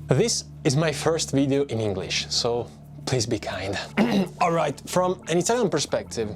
This is my first video in English, so please be kind. Alright, from an Italian perspective,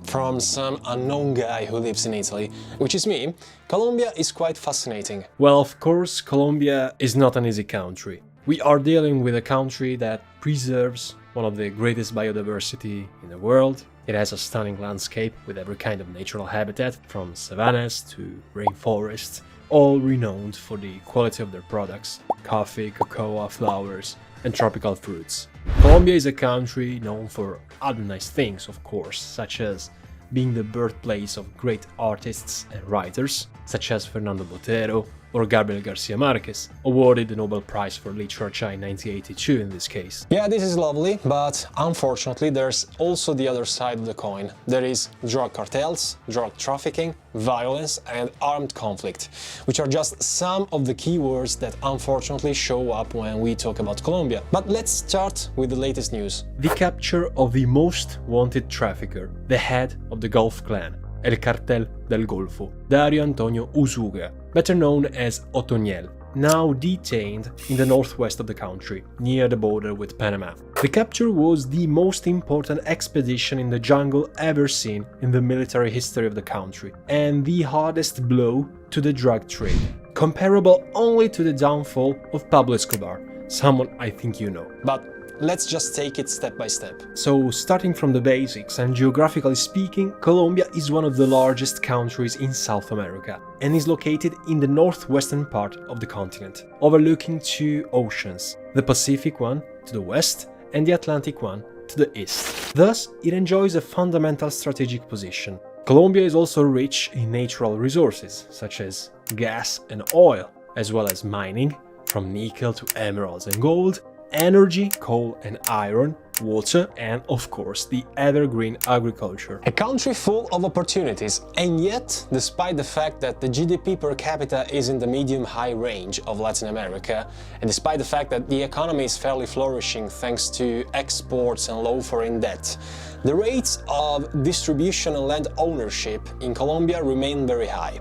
from some unknown guy who lives in Italy, which is me, Colombia is quite fascinating. Well, of course, Colombia is not an easy country. We are dealing with a country that preserves one of the greatest biodiversity in the world. It has a stunning landscape with every kind of natural habitat, from savannas to rainforests, all renowned for the quality of their products: coffee, cocoa, flowers, and tropical fruits. Colombia is a country known for other nice things, of course, such as being the birthplace of great artists and writers, such as Fernando Botero or Gabriel Garcia Marquez, awarded the Nobel Prize for Literature in 1982 in this case. Yeah, this is lovely, but unfortunately there's also the other side of the coin. There is drug cartels, drug trafficking, violence and armed conflict, which are just some of the keywords that unfortunately show up when we talk about Colombia. But let's start with the latest news. The capture of the most wanted trafficker, the head of the Gulf clan, El Cartel del Golfo, Dario Antonio Usuga, better known as Otoniel, now detained in the northwest of the country, near the border with Panama. The capture was the most important expedition in the jungle ever seen in the military history of the country, and the hardest blow to the drug trade, comparable only to the downfall of Pablo Escobar, someone I think you know. But let's just take it step by step. So, starting from the basics, and geographically speaking, Colombia is one of the largest countries in South America and is located in the northwestern part of the continent, overlooking two oceans, the Pacific one to the west and the Atlantic one to the east. Thus, it enjoys a fundamental strategic position. Colombia is also rich in natural resources, such as gas and oil, as well as mining, from nickel to emeralds and gold, energy, coal and iron, water, and of course the evergreen agriculture. A country full of opportunities, and yet, despite the fact that the GDP per capita is in the medium-high range of Latin America, and despite the fact that the economy is fairly flourishing thanks to exports and low foreign debt, the rates of distribution and land ownership in Colombia remain very high.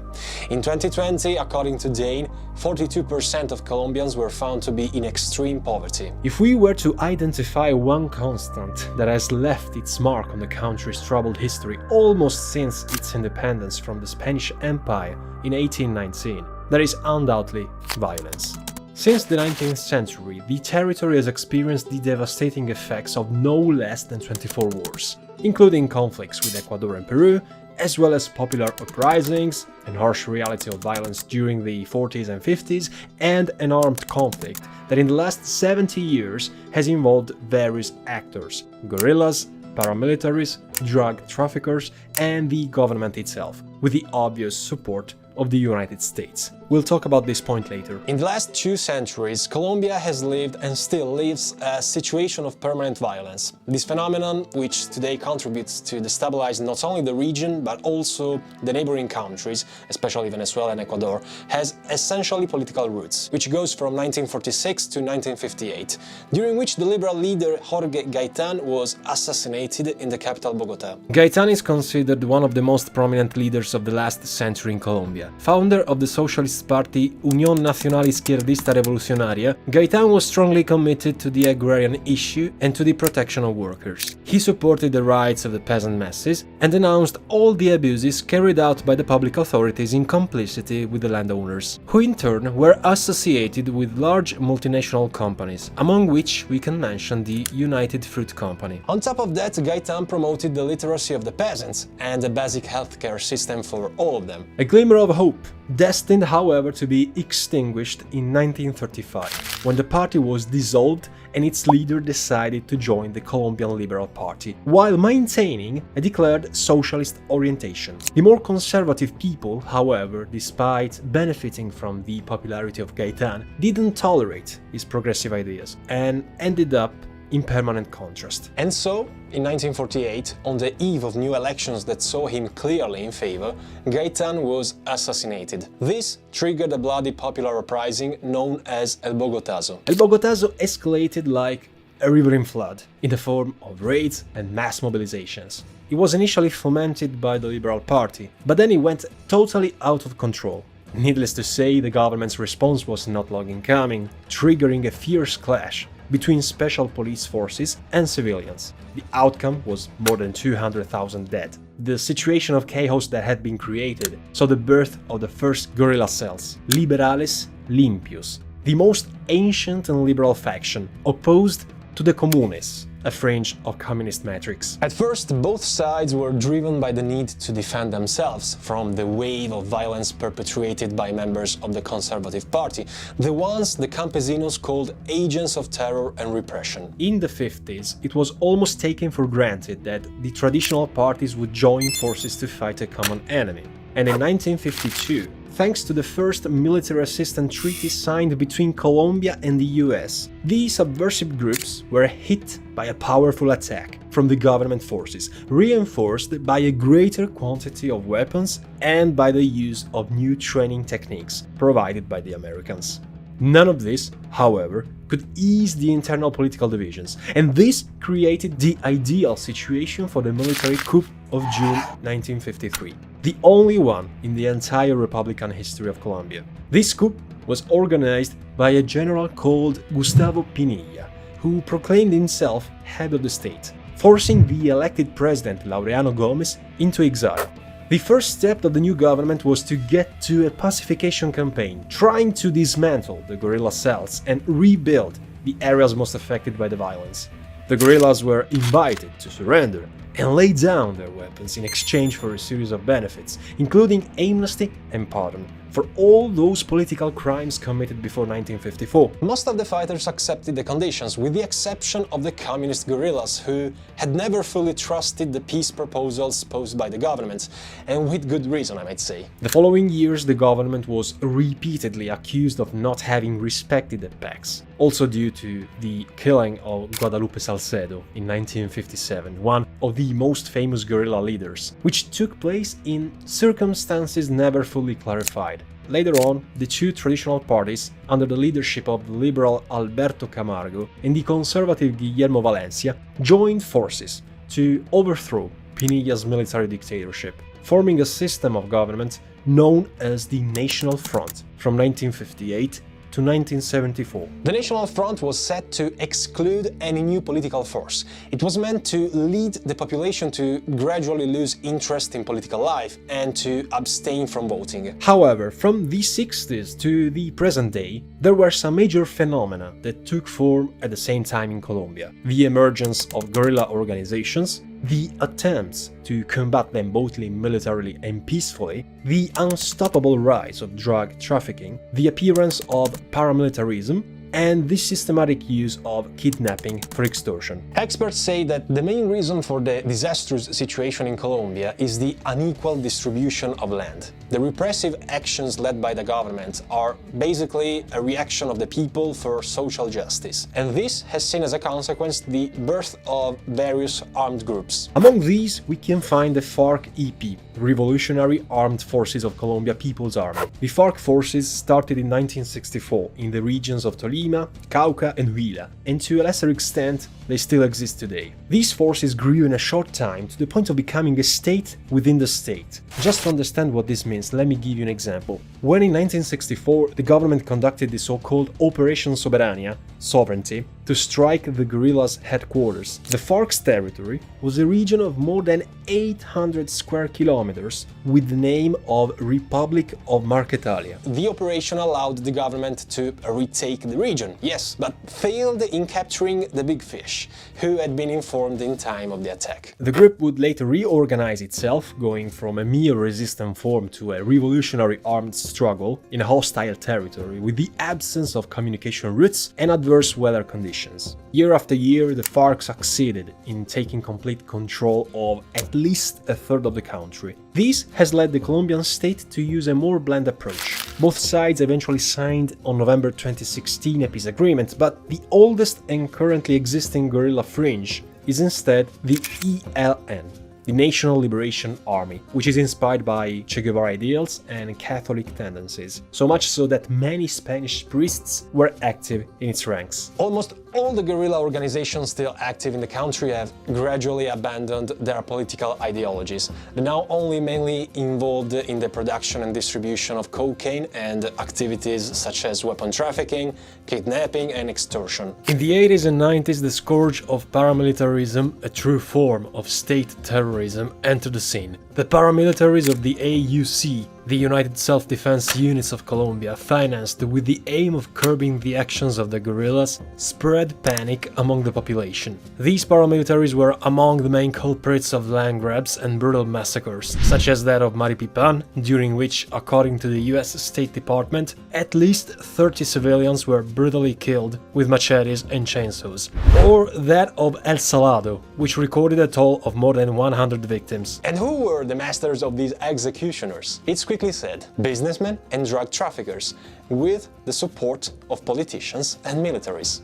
In 2020, according to Dane, 42% of Colombians were found to be in extreme poverty. If we were to identify one constant that has left its mark on the country's troubled history almost since its independence from the Spanish Empire in 1819, that is undoubtedly violence. Since the 19th century, the territory has experienced the devastating effects of no less than 24 wars, including conflicts with Ecuador and Peru, as well as popular uprisings, an harsh reality of violence during the 40s and 50s, and an armed conflict that in the last 70 years has involved various actors: guerrillas, paramilitaries, drug traffickers, and the government itself, with the obvious support of the United States. We'll talk about this point later. In the last 2 centuries, Colombia has lived and still lives a situation of permanent violence. This phenomenon, which today contributes to destabilize not only the region but also the neighboring countries, especially Venezuela and Ecuador, has essentially political roots, which goes from 1946 to 1958, during which the liberal leader Jorge Gaitan was assassinated in the capital Bogotá. Gaitan is considered one of the most prominent leaders of the last century in Colombia. Founder of the socialist party Unión Nacional Izquierdista Revolucionaria, Gaitan was strongly committed to the agrarian issue and to the protection of workers. He supported the rights of the peasant masses and denounced all the abuses carried out by the public authorities in complicity with the landowners, who in turn were associated with large multinational companies, among which we can mention the United Fruit Company. On top of that, Gaitan promoted the literacy of the peasants and a basic healthcare system for all of them. A glimmer of hope, destined however to be extinguished in 1935, when the party was dissolved and its leader decided to join the Colombian Liberal Party, while maintaining a declared socialist orientation. The more conservative people, however, despite benefiting from the popularity of Gaitan, didn't tolerate his progressive ideas and ended up in permanent contrast. And so, in 1948, on the eve of new elections that saw him clearly in favor, Gaitan was assassinated. This triggered a bloody popular uprising known as El Bogotazo. El Bogotazo escalated like a river in flood, in the form of raids and mass mobilizations. It was initially fomented by the Liberal Party, but then it went totally out of control. Needless to say, the government's response was not long in coming, triggering a fierce clash between special police forces and civilians. The outcome was more than 200,000 dead. The situation of chaos that had been created saw the birth of the first guerrilla cells, Liberales Limpios, the most ancient and liberal faction, opposed to the Comunes, a fringe of communist matrix. At first, both sides were driven by the need to defend themselves from the wave of violence perpetuated by members of the Conservative Party, the ones the campesinos called agents of terror and repression. In the 50s, it was almost taken for granted that the traditional parties would join forces to fight a common enemy. And in 1952, thanks to the first military assistance treaty signed between Colombia and the US, these subversive groups were hit by a powerful attack from the government forces, reinforced by a greater quantity of weapons and by the use of new training techniques provided by the Americans. None of this, however, could ease the internal political divisions, and this created the ideal situation for the military coup of June 1953, the only one in the entire Republican history of Colombia. This coup was organized by a general called Gustavo Pinilla, who proclaimed himself head of the state, forcing the elected president Laureano Gomez into exile. The first step of the new government was to get to a pacification campaign, trying to dismantle the guerrilla cells and rebuild the areas most affected by the violence. The guerrillas were invited to surrender and lay down their weapons in exchange for a series of benefits, including amnesty and pardon for all those political crimes committed before 1954. Most of the fighters accepted the conditions, with the exception of the communist guerrillas, who had never fully trusted the peace proposals posed by the government, and with good reason, I might say. The following years, the government was repeatedly accused of not having respected the pacts, also due to the killing of Guadalupe Salcedo in 1957, one of the most famous guerrilla leaders, which took place in circumstances never fully clarified. Later on, the two traditional parties, under the leadership of the liberal Alberto Camargo and the conservative Guillermo Valencia, joined forces to overthrow Pinilla's military dictatorship, forming a system of government known as the National Front from 1958 to 1974. The National Front was set to exclude any new political force. It was meant to lead the population to gradually lose interest in political life and to abstain from voting. However, from the 60s to the present day, there were some major phenomena that took form at the same time in Colombia. The emergence of guerrilla organizations, the attempts to combat them both militarily and peacefully, the unstoppable rise of drug trafficking, the appearance of paramilitarism, and the systematic use of kidnapping for extortion. Experts say that the main reason for the disastrous situation in Colombia is the unequal distribution of land. The repressive actions led by the government are basically a reaction of the people for social justice, and this has seen as a consequence the birth of various armed groups. Among these, we can find the FARC-EP, Revolutionary Armed Forces of Colombia People's Army. The FARC forces started in 1964 in the regions of Tolima, Cauca and Huila, and to a lesser extent, they still exist today. These forces grew in a short time to the point of becoming a state within the state. Just to understand what this means, let me give you an example. When in 1964 the government conducted the so-called Operation Soberania, sovereignty, to strike the guerrillas' headquarters, the FARC's territory was a region of more than 800 square kilometers with the name of Republic of Marquetalia. The operation allowed the government to retake the region, yes, but failed in capturing the big fish, who had been informed in time of the attack. The group would later reorganize itself, going from a mere resistant form to a revolutionary armed struggle in a hostile territory with the absence of communication routes and adverse weather conditions. Year after year, the FARC succeeded in taking complete control of at least a third of the country. This has led the Colombian state to use a more bland approach. Both sides eventually signed on November 2016 a peace agreement, but the oldest and currently existing guerrilla fringe is instead the ELN, the National Liberation Army, which is inspired by Che Guevara ideals and Catholic tendencies, so much so that many Spanish priests were active in its ranks. Almost All the guerrilla organizations still active in the country have gradually abandoned their political ideologies. They're now only mainly involved in the production and distribution of cocaine and activities such as weapon trafficking, kidnapping and extortion. In the 80s and 90s, the scourge of paramilitarism, a true form of state terrorism, entered the scene. The paramilitaries of the AUC, the United Self-Defense Units of Colombia, financed with the aim of curbing the actions of the guerrillas, spread panic among the population. These paramilitaries were among the main culprits of land grabs and brutal massacres, such as that of Maripipan, during which, according to the US State Department, at least 30 civilians were brutally killed with machetes and chainsaws, or that of El Salado, which recorded a toll of more than 100 victims. And who were the masters of these executioners? It's quickly said, businessmen and drug traffickers, with the support of politicians and militaries.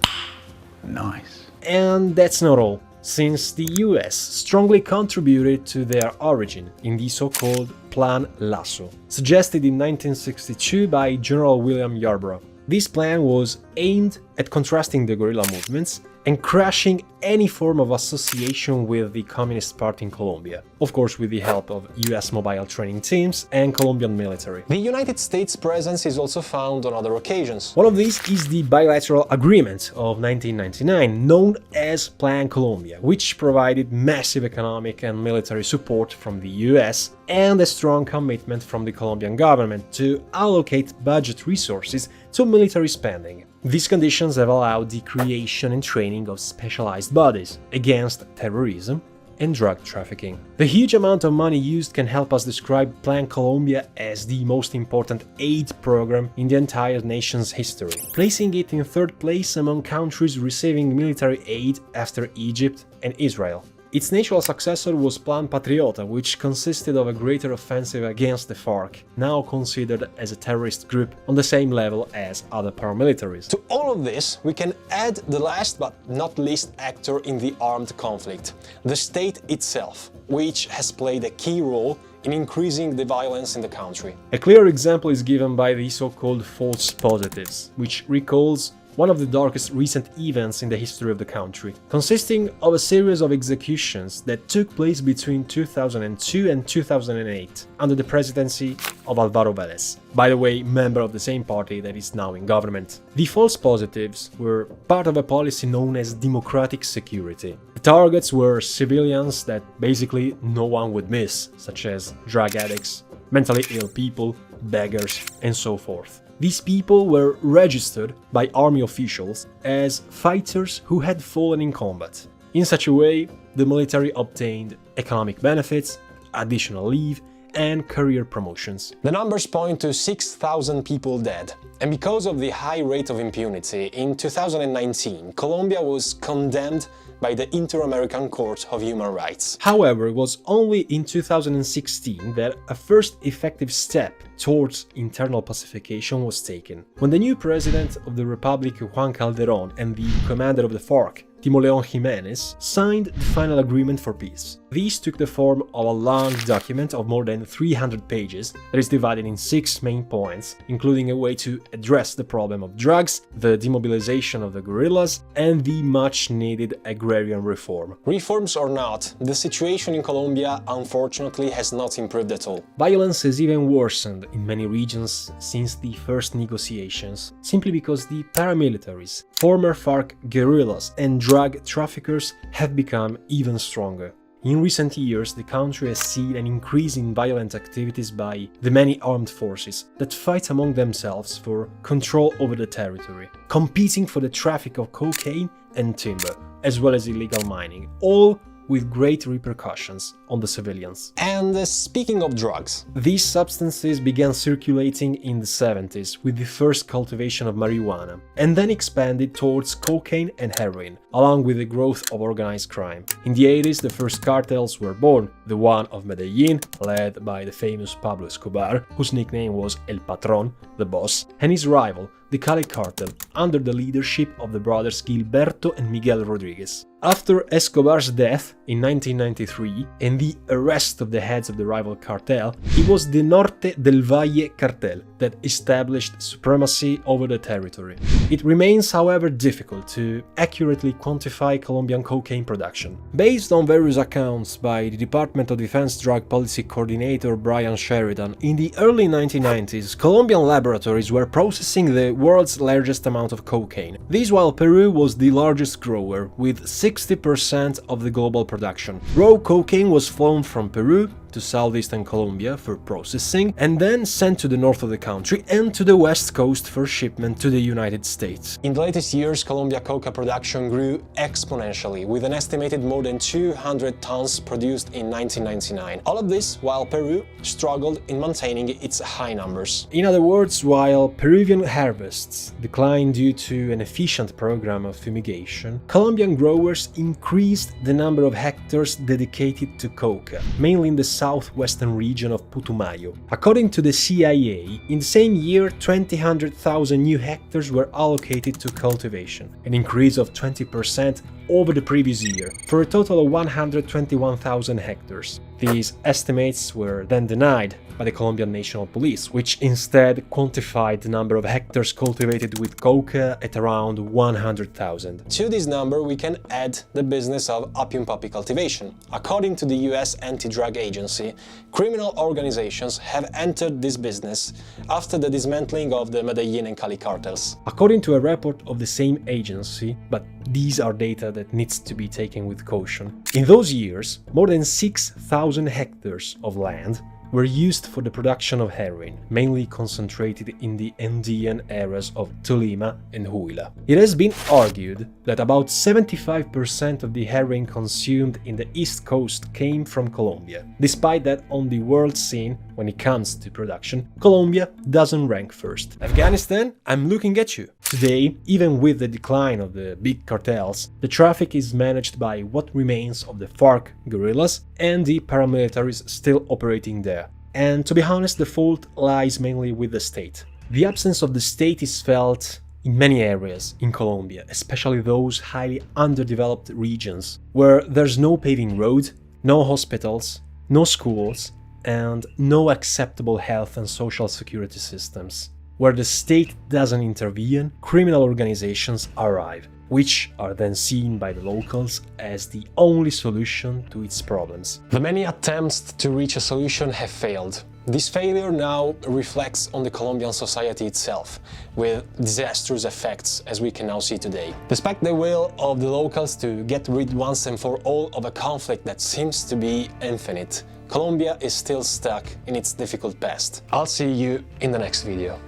Nice. And that's not all, since the US strongly contributed to their origin in the so-called Plan Lasso, suggested in 1962 by General William Yarborough. This plan was aimed at contrasting the guerrilla movements and crushing any form of association with the Communist Party in Colombia, of course with the help of US mobile training teams and Colombian military. The United States presence is also found on other occasions. One of these is the bilateral agreement of 1999, known as Plan Colombia, which provided massive economic and military support from the US and a strong commitment from the Colombian government to allocate budget resources to military spending. These conditions have allowed the creation and training of specialized bodies against terrorism and drug trafficking. The huge amount of money used can help us describe Plan Colombia as the most important aid program in the entire nation's history, placing it in third place among countries receiving military aid after Egypt and Israel. Its natural successor was Plan Patriota, which consisted of a greater offensive against the FARC, now considered as a terrorist group on the same level as other paramilitaries. To all of this, we can add the last but not least actor in the armed conflict, the state itself, which has played a key role in increasing the violence in the country. A clear example is given by the so-called false positives, which recalls one of the darkest recent events in the history of the country, consisting of a series of executions that took place between 2002 and 2008 under the presidency of Alvaro Vélez, by the way, member of the same party that is now in government. The false positives were part of a policy known as democratic security. The targets were civilians that basically no one would miss, such as drug addicts, mentally ill people, beggars, and so forth. These people were registered by army officials as fighters who had fallen in combat. In such a way, the military obtained economic benefits, additional leave, and career promotions. The numbers point to 6,000 people dead. And because of the high rate of impunity, in 2019, Colombia was condemned by the Inter-American Court of Human Rights. However, it was only in 2016 that a first effective step towards internal pacification was taken, when the new president of the Republic, Juan Calderón, and the commander of the FARC, Timo León Jiménez, signed the final agreement for peace. These took the form of a long document of more than 300 pages that is divided in 6 main points, including a way to address the problem of drugs, the demobilization of the guerrillas, and the much-needed agrarian reform. Reforms or not, the situation in Colombia unfortunately has not improved at all. Violence has even worsened in many regions since the first negotiations, simply because the paramilitaries, former FARC guerrillas, and drug traffickers have become even stronger. In recent years, the country has seen an increase in violent activities by the many armed forces that fight among themselves for control over the territory, competing for the traffic of cocaine and timber, as well as illegal mining, all with great repercussions on the civilians. And speaking of drugs, these substances began circulating in the 70s with the first cultivation of marijuana, and then expanded towards cocaine and heroin, along with the growth of organized crime. In the 80s, the first cartels were born, the one of Medellin, led by the famous Pablo Escobar, whose nickname was El Patron, the boss, and his rival, the Cali cartel, under the leadership of the brothers Gilberto and Miguel Rodriguez. After Escobar's death in 1993 and the arrest of the heads of the rival cartel, it was the Norte del Valle cartel that established supremacy over the territory. It remains, however, difficult to accurately quantify Colombian cocaine production. Based on various accounts by the Department of Defense Drug Policy Coordinator Brian Sheridan, in the early 1990s, Colombian laboratories were processing the world's largest amount of cocaine. This while Peru was the largest grower, with 60% of the global production. Raw cocaine was flown from Peru to southeastern Colombia for processing and then sent to the north of the country and to the west coast for shipment to the United States. In the latest years, Colombia coca production grew exponentially, with an estimated more than 200 tons produced in 1999. All of this while Peru struggled in maintaining its high numbers. In other words, while Peruvian harvests declined due to an efficient program of fumigation, Colombian growers increased the number of hectares dedicated to coca, mainly in the southwestern region of Putumayo. According to the CIA, in the same year 200,000 new hectares were allocated to cultivation, an increase of 20% over the previous year, for a total of 121,000 hectares. These estimates were then denied by the Colombian National Police, which instead quantified the number of hectares cultivated with coca at around 100,000. To this number, we can add the business of opium poppy cultivation. According to the US Anti-Drug Agency, criminal organizations have entered this business after the dismantling of the Medellin and Cali cartels. According to a report of the same agency, but these are data that needs to be taken with caution, in those years, more than 6,000 hectares of land were used for the production of heroin, mainly concentrated in the Andean areas of Tolima and Huila. It has been argued that about 75% of the heroin consumed in the East Coast came from Colombia. Despite that, on the world scene, when it comes to production, Colombia doesn't rank first. Afghanistan, I'm looking at you. Today, even with the decline of the big cartels, the traffic is managed by what remains of the FARC guerrillas and the paramilitaries still operating there. And to be honest, the fault lies mainly with the state. The absence of the state is felt in many areas in Colombia, especially those highly underdeveloped regions, where there's no paving road, no hospitals, no schools, and no acceptable health and social security systems. Where the state doesn't intervene, criminal organizations arrive, which are then seen by the locals as the only solution to its problems. The many attempts to reach a solution have failed. This failure now reflects on the Colombian society itself, with disastrous effects, as we can now see today. Despite the will of the locals to get rid once and for all of a conflict that seems to be infinite, Colombia is still stuck in its difficult past. I'll see you in the next video.